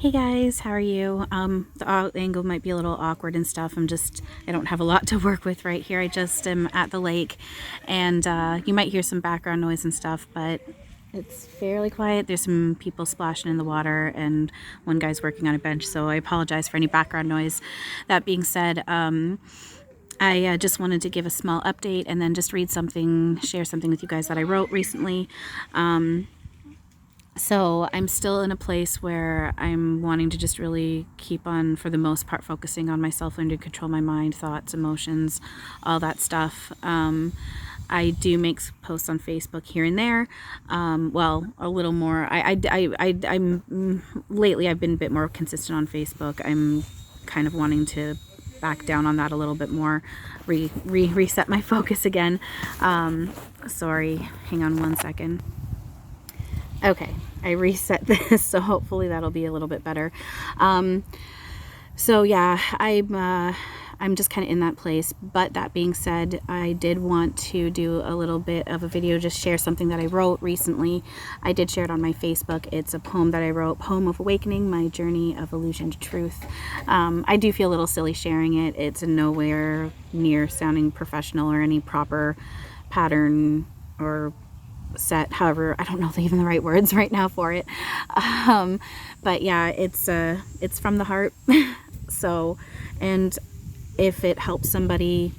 Hey guys, how are you? The angle might be a little awkward and stuff. I don't have a lot to work with right here. I just am at the lake, and you might hear some background noise and stuff, but it's fairly quiet. There's some people splashing in the water, and one guy's working on a bench, so I apologize for any background noise. That being said, I just wanted to give a small update and then just share something with you guys that I wrote recently. So I'm still in a place where I'm wanting to just really keep on, for the most part, focusing on myself, learning to control my mind, thoughts, emotions, all that stuff. I do make posts on Facebook here and there. Well, a little more. I'm lately I've been a bit more consistent on Facebook. I'm kind of wanting to back down on that a little bit more, reset my focus again. Sorry, hang on one second. Okay, I reset this, so hopefully that'll be a little bit better. So yeah, I'm just kind of in that place. But that being said, I did want to do a little bit of a video, just share something that I wrote recently. I did share it on my Facebook. It's a poem that I wrote, Poem of Awakening, My Journey of Illusion to Truth. I do feel a little silly sharing it. It's nowhere near sounding professional or any proper pattern or set, however, I don't know even the right words right now for it, but yeah, it's from the heart. So, and if it helps somebody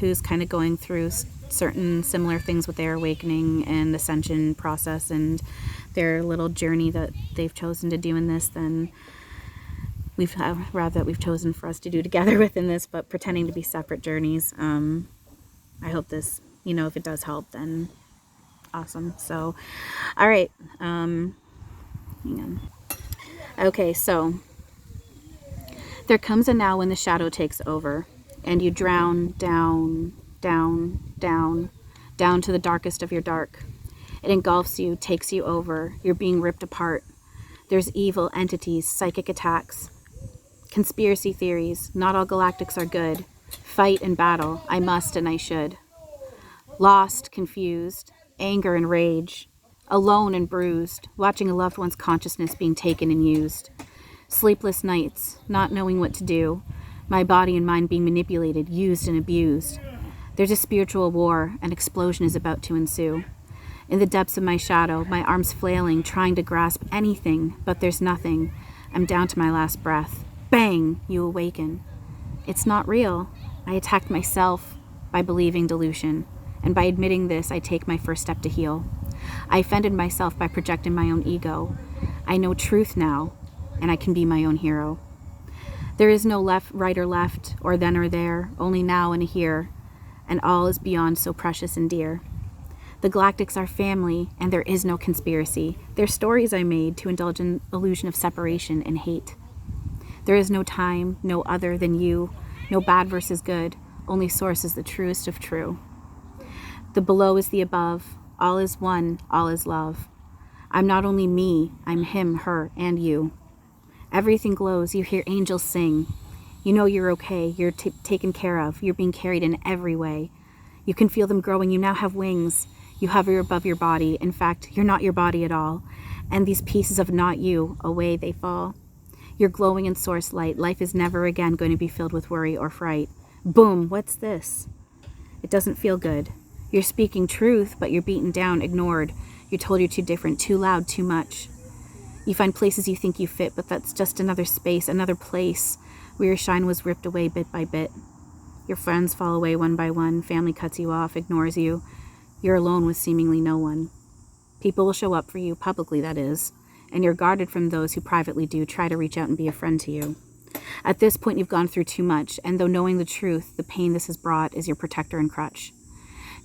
who's kind of going through certain similar things with their awakening and ascension process and their little journey that they've chosen to do in this, then we've chosen for us to do together within this, but pretending to be separate journeys. I hope this, if it does help, then awesome. So, all right. Hang on. Okay, so there comes a now when the shadow takes over, and you drown down, down, down, down to the darkest of your dark. It engulfs you, takes you over. You're being ripped apart. There's evil entities, psychic attacks, conspiracy theories. Not all galactics are good. Fight and battle. I must and I should. Lost, confused. Anger and rage, alone and bruised, watching a loved one's consciousness being taken and used. Sleepless nights, not knowing what to do, my body and mind being manipulated, used and abused. There's a spiritual war, an explosion is about to ensue. In the depths of my shadow, my arms flailing, trying to grasp anything, but there's nothing. I'm down to my last breath. Bang! You awaken. It's not real. I attacked myself by believing delusion. And by admitting this, I take my first step to heal. I offended myself by projecting my own ego. I know truth now, and I can be my own hero. There is no right or left, or then or there, only now and here, and all is beyond so precious and dear. The galactics are family, and there is no conspiracy. They're stories I made to indulge in illusion of separation and hate. There is no time, no other than you, no bad versus good, only source is the truest of true. The below is the above, all is one, all is love. I'm not only me, I'm him, her, and you. Everything glows, you hear angels sing. You know you're okay, you're taken care of, you're being carried in every way. You can feel them growing, you now have wings. You hover above your body, in fact, you're not your body at all. And these pieces of not you, away they fall. You're glowing in source light, life is never again going to be filled with worry or fright. Boom, what's this? It doesn't feel good. You're speaking truth, but you're beaten down, ignored. You're told you're too different, too loud, too much. You find places you think you fit, but that's just another space, another place where your shine was ripped away bit by bit. Your friends fall away one by one, family cuts you off, ignores you. You're alone with seemingly no one. People will show up for you, publicly that is, and you're guarded from those who privately do try to reach out and be a friend to you. At this point, you've gone through too much, and though knowing the truth, the pain this has brought is your protector and crutch.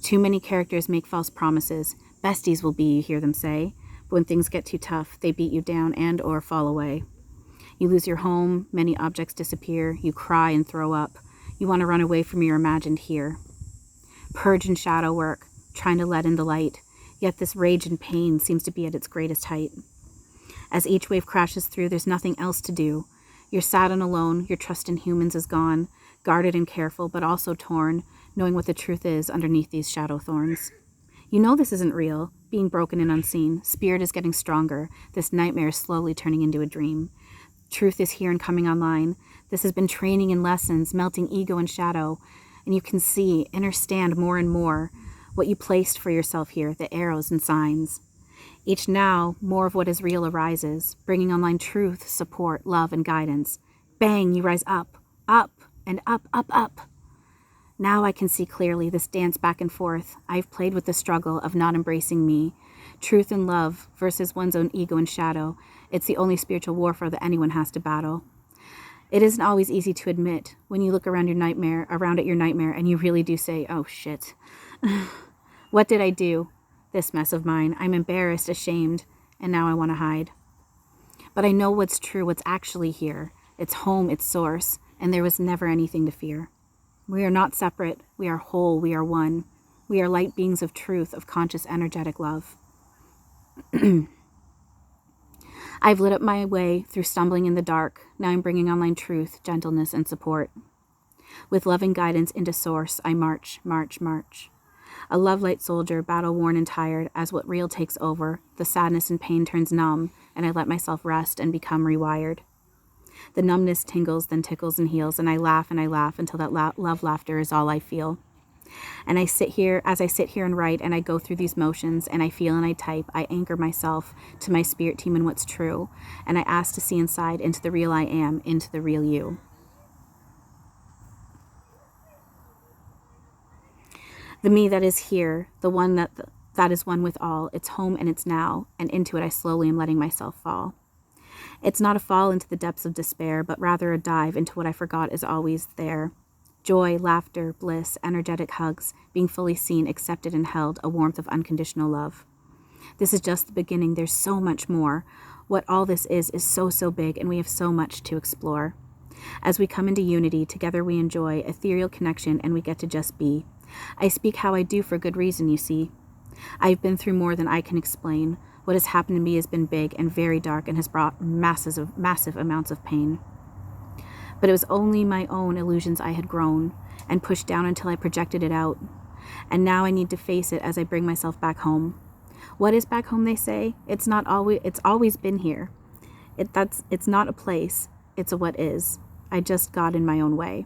Too many characters make false promises. Besties will be, you hear them say. But when things get too tough, they beat you down and or fall away. You lose your home, many objects disappear, you cry and throw up. You want to run away from your imagined here. Purge and shadow work, trying to let in the light. Yet this rage and pain seems to be at its greatest height. As each wave crashes through, there's nothing else to do. You're sad and alone, your trust in humans is gone, guarded and careful, but also torn, knowing what the truth is underneath these shadow thorns. You know this isn't real, being broken and unseen. Spirit is getting stronger. This nightmare is slowly turning into a dream. Truth is here and coming online. This has been training and lessons, melting ego and shadow. And you can see, understand more and more what you placed for yourself here, the arrows and signs. Each now, more of what is real arises, bringing online truth, support, love, and guidance. Bang, you rise up, and up, up, up. Now I can see clearly this dance back and forth. I've played with the struggle of not embracing me. Truth and love versus one's own ego and shadow. It's the only spiritual warfare that anyone has to battle. It isn't always easy to admit when you look around at your nightmare, and you really do say, oh shit. What did I do? This mess of mine. I'm embarrassed, ashamed, and now I want to hide. But I know what's true, what's actually here. It's home, it's source, and there was never anything to fear. We are not separate. We are whole. We are one. We are light beings of truth, of conscious, energetic love. I've lit up my way through stumbling in the dark. Now I'm bringing online truth, gentleness, and support. With loving guidance into source, I march, march, march. A love-light soldier, battle-worn and tired, as what real takes over, the sadness and pain turns numb, and I let myself rest and become rewired. The numbness tingles, then tickles and heals, and I laugh until that love laughter is all I feel. And as I sit here and write, and I go through these motions, and I feel and I type, I anchor myself to my spirit team and what's true, and I ask to see inside into the real I am, into the real you. The me that is here, the one that is one with all, it's home and it's now, and into it I slowly am letting myself fall. It's not a fall into the depths of despair, but rather a dive into what I forgot is always there. Joy, laughter, bliss, energetic hugs, being fully seen, accepted, and held, a warmth of unconditional love. This is just the beginning. There's so much more. What all this is so big, and we have so much to explore. As we come into unity, together we enjoy ethereal connection, and we get to just be. I speak how I do for good reason, you see. I've been through more than I can explain. What has happened to me has been big and very dark and has brought massive amounts of pain. But it was only my own illusions I had grown and pushed down until I projected it out. And now I need to face it as I bring myself back home. What is back home, they say? It's always been here. It's not a place, it's a what is. I just got in my own way.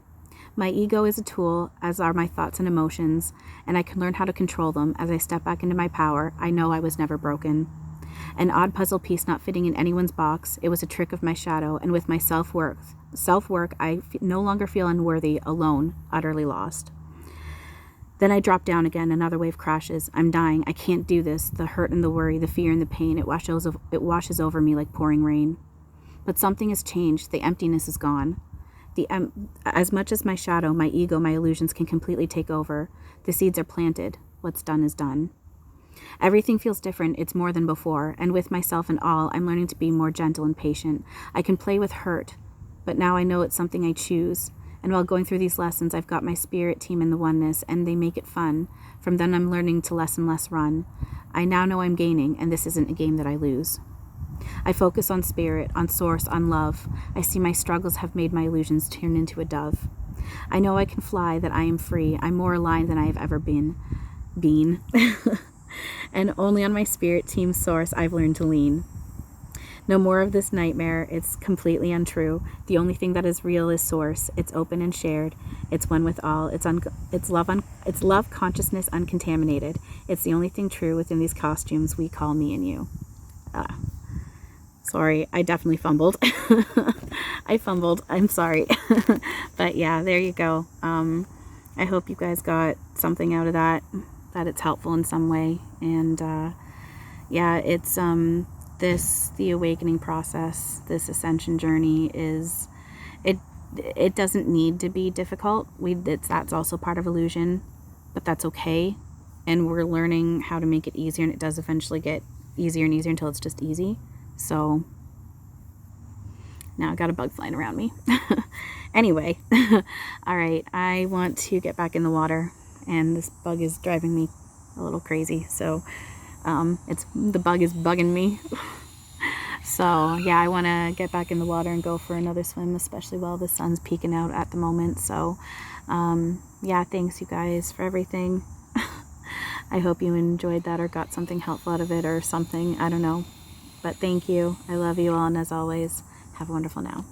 My ego is a tool, as are my thoughts and emotions, and I can learn how to control them as I step back into my power. I know I was never broken. An odd puzzle piece not fitting in anyone's box, it was a trick of my shadow, and with my self-work, I no longer feel unworthy, alone, utterly lost. Then I drop down again, another wave crashes. I'm dying, I can't do this, the hurt and the worry, the fear and the pain, it washes over me like pouring rain. But something has changed, the emptiness is gone. As much as my shadow, my ego, my illusions can completely take over, the seeds are planted, what's done is done. Everything feels different, it's more than before, and with myself and all, I'm learning to be more gentle and patient. I can play with hurt, but now I know it's something I choose, and while going through these lessons, I've got my spirit team in the oneness, and they make it fun. From then I'm learning to less and less run. I now know I'm gaining, and this isn't a game that I lose. I focus on spirit, on source, on love. I see my struggles have made my illusions turn into a dove. I know I can fly, that I am free. I'm more aligned than I have ever been. And only on my spirit team source I've learned to lean. No more of this nightmare. It's completely untrue. The only thing that is real is source. It's open and shared. It's one with all. It's love, consciousness, uncontaminated. It's the only thing true within these costumes we call me and you. Sorry, I definitely fumbled. I fumbled. I'm sorry. But yeah, there you go. I hope you guys got something out of that it's helpful in some way. And yeah, it's the awakening process, this ascension journey is, it doesn't need to be difficult. That's also part of illusion, but that's okay. And we're learning how to make it easier, and it does eventually get easier and easier until it's just easy. So now I got a bug flying around me. Anyway, all right, I want to get back in the water, and this bug is driving me a little crazy. So the bug is bugging me. So yeah, I want to get back in the water and go for another swim, especially while the sun's peeking out at the moment. So yeah, thanks you guys for everything. I hope you enjoyed that or got something helpful out of it or something. I don't know. But thank you. I love you all. And as always, Have a wonderful now.